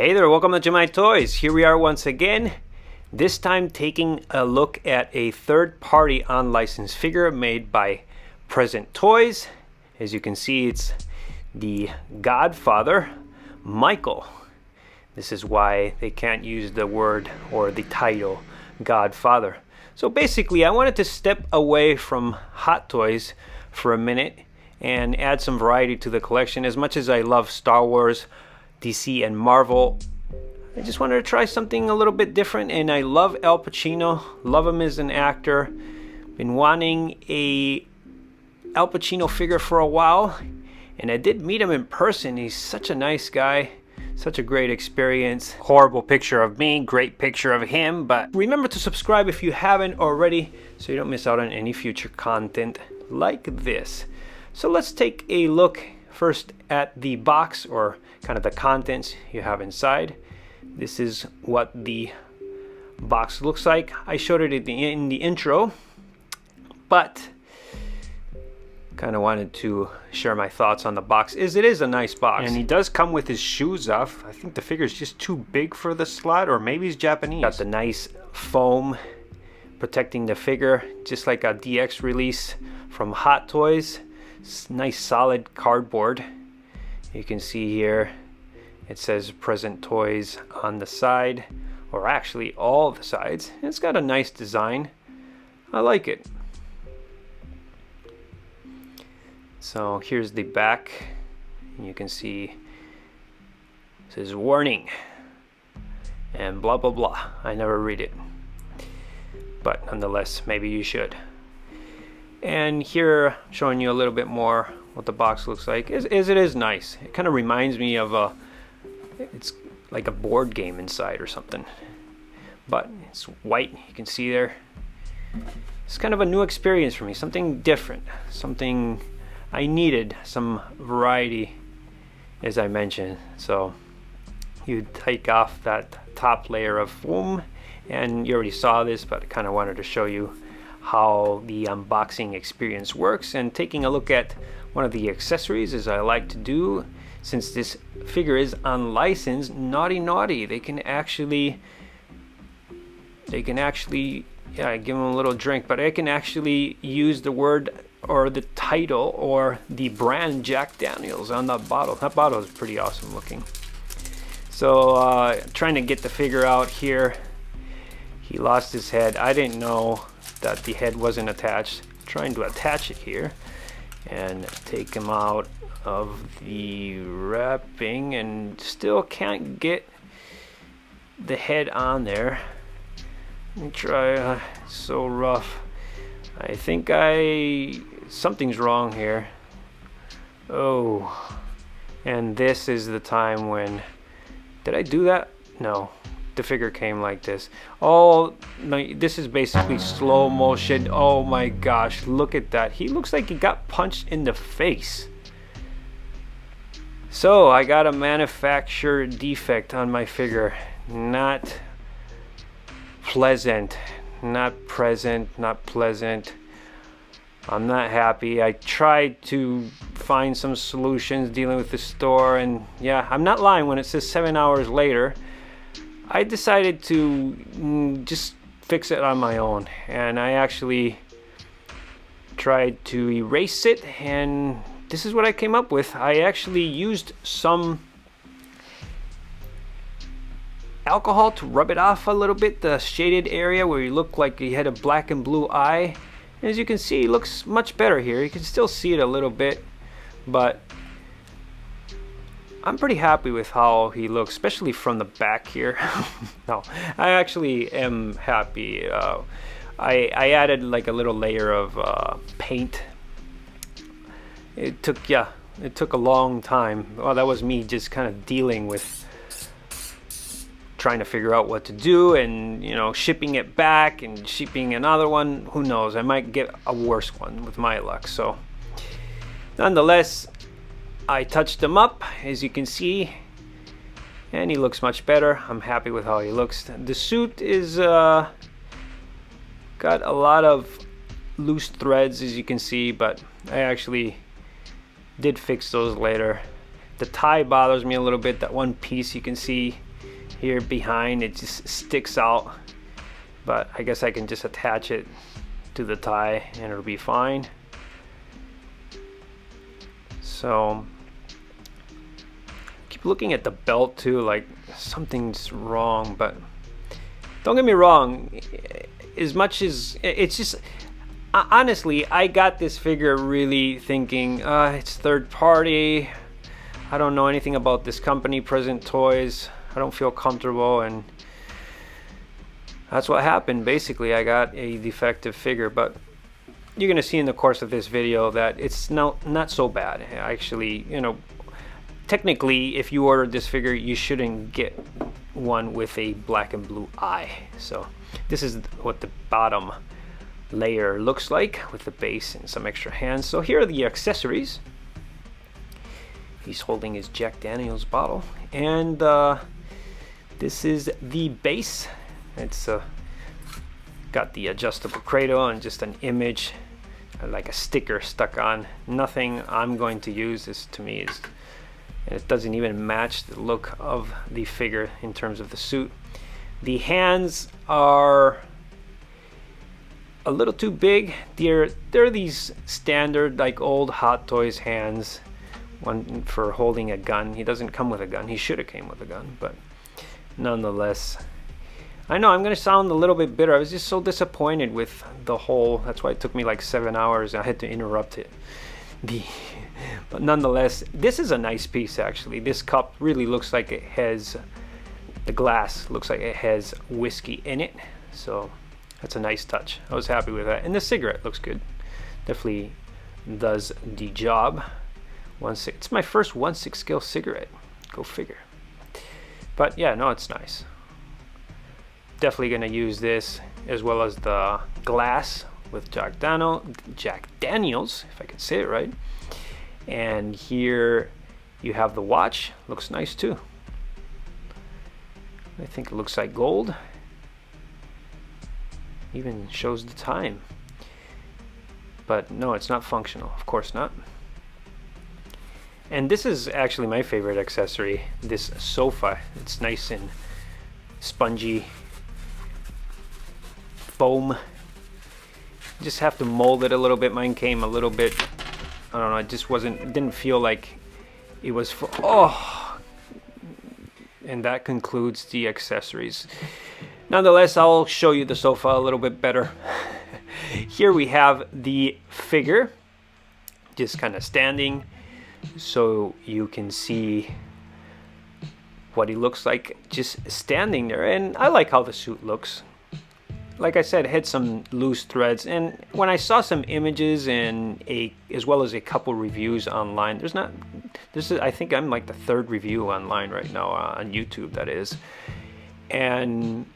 Hey there, welcome to GemIIToys. Here we are once again, this time taking a look at a third-party unlicensed figure made by Present Toys. As you can see, it's the Godfather, Michael. This is why they can't use the word or the title Godfather. So basically, I wanted to step away from Hot Toys for a minute and add some variety to the collection. As much as I love Star Wars, DC, and Marvel, I just wanted to try something a little bit different. And I love Al Pacino, love him as an actor. Been wanting a Al Pacino figure for a while, and I did meet him in person. He's such a nice guy, such a great experience. Horrible picture of me, great picture of him. But remember to subscribe if you haven't already, so you don't miss out on any future content like this. So let's take a look first at the box, or kind of the contents you have inside. This is what the box looks like. I showed it in the intro, but kind of wanted to share my thoughts on the box. It is a nice box, and he does come with his shoes off. I think the figure is just too big for the slot, or maybe he's Japanese. Got the nice foam protecting the figure, just like a DX release from Hot Toys. Nice solid cardboard. You can see here it says Present Toys on the side, or actually all the sides. It's got a nice design. I like it. So here's the back. You can see it says warning and blah blah blah. I never read it, but nonetheless, maybe you should. And here, showing you a little bit more what the box looks like. It is nice. It kind of reminds me of it's like a board game inside or something. But it's white, you can see there. It's kind of a new experience for me, something different, something I needed, some variety, as I mentioned. So you take off that top layer of foam, and you already saw this, but I kind of wanted to show you how the unboxing experience works, and taking a look at one of the accessories, as I like to do. Since this figure is unlicensed, naughty, they can actually yeah, give them a little drink, but I can actually use the word or the title or the brand Jack Daniels on the bottle. That bottle is pretty awesome looking. So trying to get the figure out here. He lost his head. I didn't know that the head wasn't attached. Trying to attach it here and take him out of the wrapping, and still can't get the head on there. Let me try. So rough. I think something's wrong here. Oh, and this is the time when, did I do that? No, the figure came like this. Oh no, this is basically slow motion. Oh my gosh, look at that. He looks like he got punched in the face. So I got a manufacturer defect on my figure. Not pleasant, not present, not pleasant. I'm not happy. I tried to find some solutions dealing with the store, and yeah, I'm not lying when it says 7 hours later. I decided to just fix it on my own, and I actually tried to erase it, and this is what I came up with. I actually used some alcohol to rub it off a little bit, the shaded area where you look like you had a black and blue eye. As you can see, it looks much better here. You can still see it a little bit, but I'm pretty happy with how he looks, especially from the back here. No, I actually am happy. I added like a little layer of paint. It took a long time. Well, that was me just kind of dealing with trying to figure out what to do, and shipping it back and shipping another one. Who knows, I might get a worse one with my luck. So nonetheless, I touched him up, as you can see, and he looks much better. I'm happy with how he looks. The suit is got a lot of loose threads, as you can see, but I actually did fix those later. The tie bothers me a little bit. That one piece, you can see here behind, it just sticks out, but I guess I can just attach it to the tie and it'll be fine. So keep looking at the belt too, like something's wrong, but don't get me wrong, as much as it's just, honestly, I got this figure really thinking it's third party, I don't know anything about this company, Present Toys, I don't feel comfortable, and that's what happened. Basically, I got a defective figure, but you're gonna see in the course of this video that it's not so bad. Actually, you know, technically, if you ordered this figure, you shouldn't get one with a black and blue eye. So this is what the bottom layer looks like with the base and some extra hands. So here are the accessories. He's holding his Jack Daniels bottle, and this is the base. It's got the adjustable cradle and just an image, like a sticker stuck on. Nothing I'm going to use. This to me is, and it doesn't even match the look of the figure in terms of the suit. The hands are a little too big. They're these standard, like old Hot Toys hands, one for holding a gun. He doesn't come with a gun. He should have came with a gun, but nonetheless, I know I'm gonna sound a little bit bitter. I was just so disappointed with the whole, that's why it took me like 7 hours. I had to interrupt it. But nonetheless, this is a nice piece actually. This cup really looks like it has, the glass looks like it has whiskey in it. So that's a nice touch. I was happy with that. And the cigarette looks good. Definitely does the job. It's my first 1/6 scale cigarette. Go figure. But yeah, no, it's nice. Definitely gonna use this as well as the glass with Jack Daniels, if I can say it right. And here you have the watch. Looks nice too. I think it looks like gold. Even shows the time. But no, it's not functional. Of course not. And this is actually my favorite accessory, this sofa. It's nice and spongy foam. Just have to mold it a little bit. Mine came a little bit, I don't know, it just it didn't feel like it was for, oh. And that concludes the accessories. Nonetheless, I'll show you the sofa a little bit better. Here we have the figure, just kind of standing, so you can see what he looks like just standing there. And I like how the suit looks. Like I said, it had some loose threads, and when I saw some images and as well as a couple reviews online, I think I'm like the third review online right now on YouTube, that is, and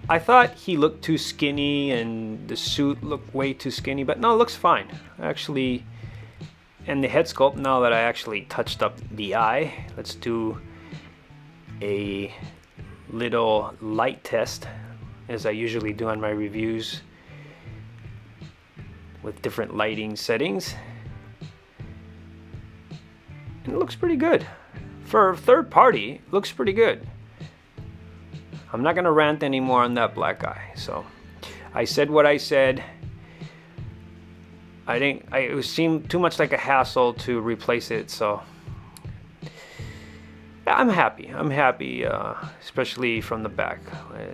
I thought he looked too skinny and the suit looked way too skinny, but no, it looks fine actually. And the head sculpt, now that I actually touched up the eye, let's do a little light test, as I usually do on my reviews with different lighting settings. And it looks pretty good. For a third party, it looks pretty good. I'm not gonna rant anymore on that black eye. So I said what I said. It seemed too much like a hassle to replace it, so I'm happy. I'm happy, especially from the back,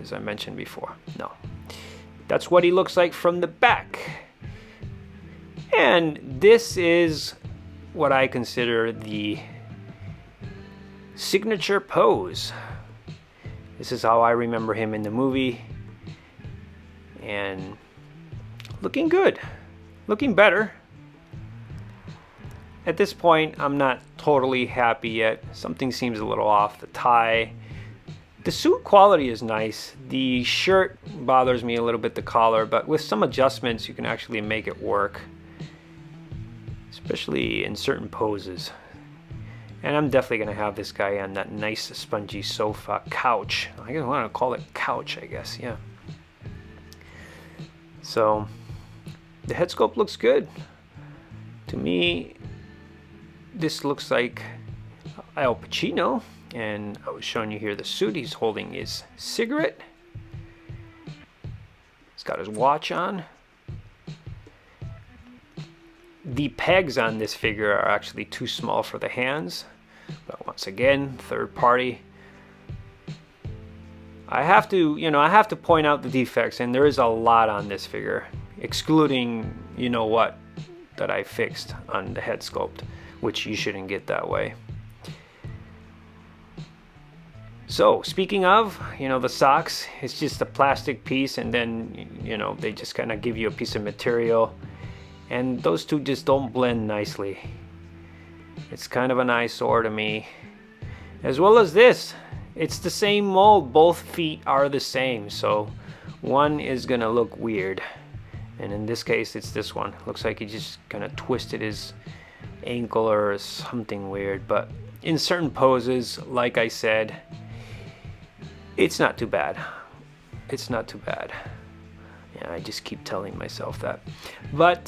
as I mentioned before. No, that's what he looks like from the back. And this is what I consider the signature pose. This is how I remember him in the movie, and looking good. Looking better. At this point, I'm not totally happy yet. Something seems a little off. The tie. The suit quality is nice. The shirt bothers me a little bit, the collar, but with some adjustments, you can actually make it work, especially in certain poses. And I'm definitely going to have this guy on that nice spongy sofa couch. I don't want to call it couch, I guess. Yeah. So the head sculpt looks good. To me, this looks like Al Pacino And I was showing you here the suit. He's holding his cigarette. He's got his watch on. The pegs on this figure are actually too small for the hands. But once again, third party. I have to point out the defects, and there is a lot on this figure, excluding, you know what, that I fixed on the head sculpt, which you shouldn't get that way. So speaking of, the socks, it's just a plastic piece, and then, they just kind of give you a piece of material, and those two just don't blend nicely. It's kind of an eyesore to me. As well as this, it's the same mold, both feet are the same, so one is gonna look weird. And in this case, it's this one. Looks like he just kind of twisted his ankle or something weird, but in certain poses, like I said, it's not too bad. It's not too bad. Yeah, I just keep telling myself that. But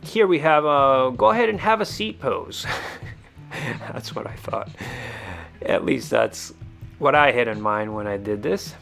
here we have a go ahead and have a seat pose. That's what I thought. At least that's what I had in mind when I did this.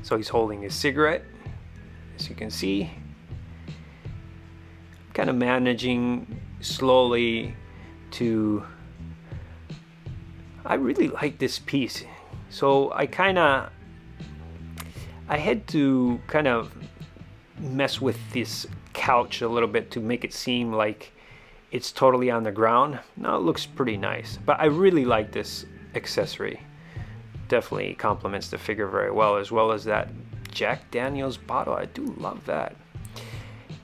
So he's holding his cigarette, as you can see. Kind of managing slowly to... I really like this piece. So I had to kind of mess with this couch a little bit to make it seem like it's totally on the ground. Now it looks pretty nice, but I really like this accessory. Definitely complements the figure very well as that Jack Daniels bottle. I do love that.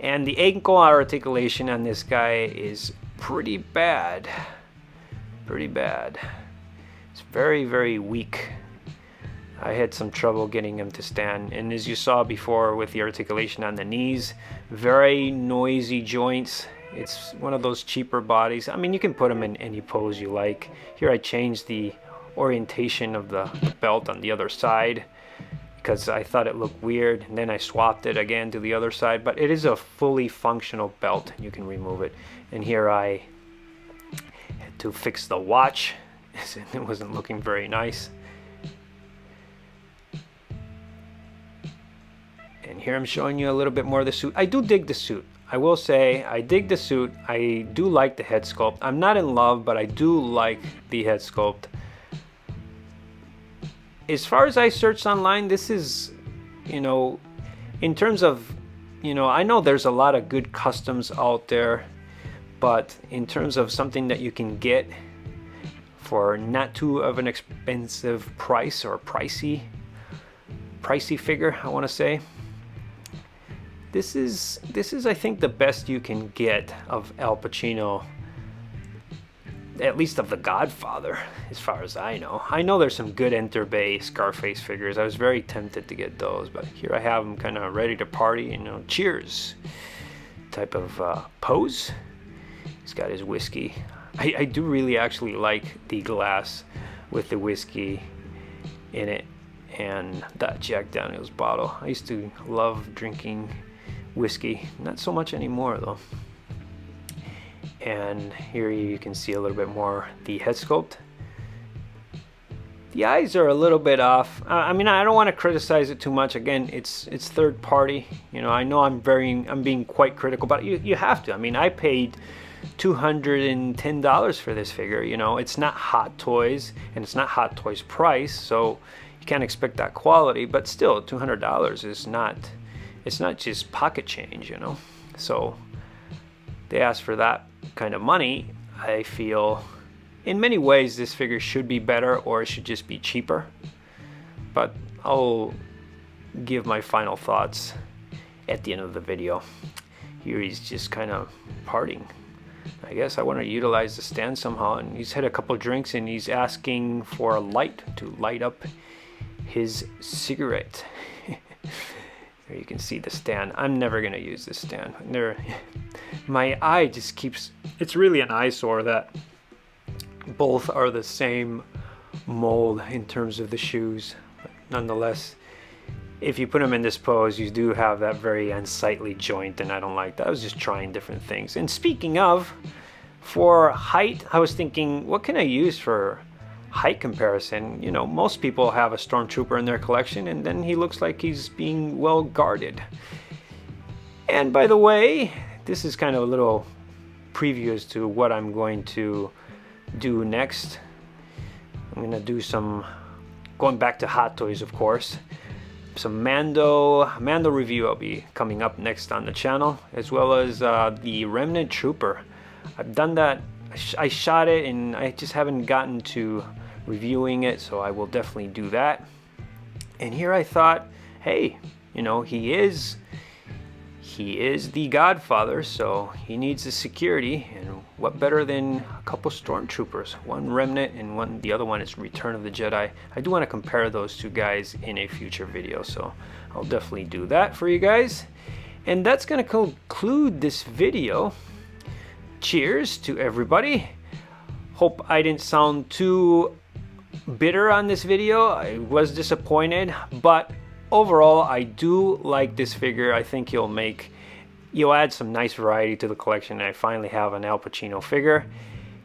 And the ankle articulation on this guy is pretty bad. Pretty bad. It's very, very weak. I had some trouble getting him to stand, and as you saw before with the articulation on the knees, very noisy joints. It's one of those cheaper bodies. I mean, you can put him in any pose you like. Here I changed the orientation of the belt on the other side because I thought it looked weird, and then I swapped it again to the other side, but it is a fully functional belt. You can remove it. And here I had to fix the watch. It wasn't looking very nice. And here I'm showing you a little bit more of the suit. I do dig the suit. I will say I dig the suit. I do like the head sculpt. I'm not in love, but I do like the head sculpt. As far as I searched online, this is, in terms of, I know there's a lot of good customs out there, but in terms of something that you can get for not too of an expensive price or pricey figure, I want to say. This is I think the best you can get of Al Pacino, at least of the Godfather, as far as I know. I know there's some good Enter Bay Scarface figures. I was very tempted to get those, but here I have them kind of ready to party, cheers type of pose. He's got his whiskey. I do really actually like the glass with the whiskey in it and that Jack Daniels bottle. I used to love drinking whiskey, not so much anymore though. And here you can see a little bit more the head sculpt. The eyes are a little bit off. I mean, I don't want to criticize it too much. Again, it's third party. I know I'm being quite critical, but you have to. I mean, I paid $210 for this figure. It's not Hot Toys, and it's not Hot Toys price, so you can't expect that quality. But still, $200 is not. It's not just pocket change, So they asked for that kind of money. I feel in many ways this figure should be better, or it should just be cheaper. But I'll give my final thoughts at the end of the video. Here he's just kind of partying. I guess I want to utilize the stand somehow, and he's had a couple drinks and he's asking for a light to light up his cigarette. There you can see the stand. I'm never gonna use this stand. My eye just keeps, it's really an eyesore that both are the same mold in terms of the shoes. But nonetheless, if you put them in this pose, you do have that very unsightly joint, and I don't like that. I was just trying different things. And speaking of, for height, I was thinking, what can I use for height comparison, you know, most people have a stormtrooper in their collection and then he looks like he's being well guarded. And by the way, this is kind of a little preview as to what I'm going to do next. I'm gonna do some, going back to Hot Toys of course, some Mando review. I'll be coming up next on the channel, as well as the Remnant Trooper. I've done that, I shot it and I just haven't gotten to reviewing it, so I will definitely do that. And here I thought, hey, you know, he is the Godfather, so he needs the security, and what better than a couple stormtroopers, one Remnant and the other one is Return of the Jedi. I do want to compare those two guys in a future video, so I'll definitely do that for you guys. And that's going to conclude this video. Cheers to everybody. Hope I didn't sound too bitter on this video. I was disappointed, but overall I do like this figure. I think you'll add some nice variety to the collection, and I finally have an Al Pacino figure.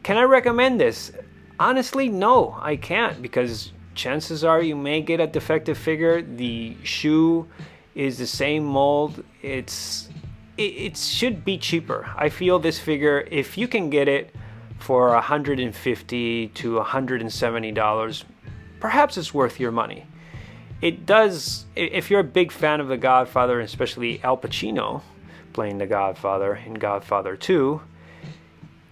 Can I recommend this? Honestly, no, I can't, because chances are you may get a defective figure. The shoe is the same mold. It should be cheaper. I feel this figure, if you can get it for $150 to $170, perhaps it's worth your money. It does, if you're a big fan of The Godfather, especially Al Pacino playing The Godfather in Godfather 2,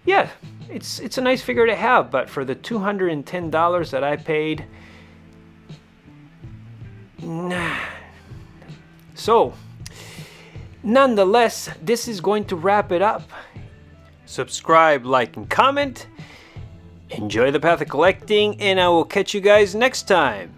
yeah, it's a nice figure to have, but for the $210 that I paid, nah. So, nonetheless, this is going to wrap it up. Subscribe, like, and comment. Enjoy the path of collecting, and I will catch you guys next time.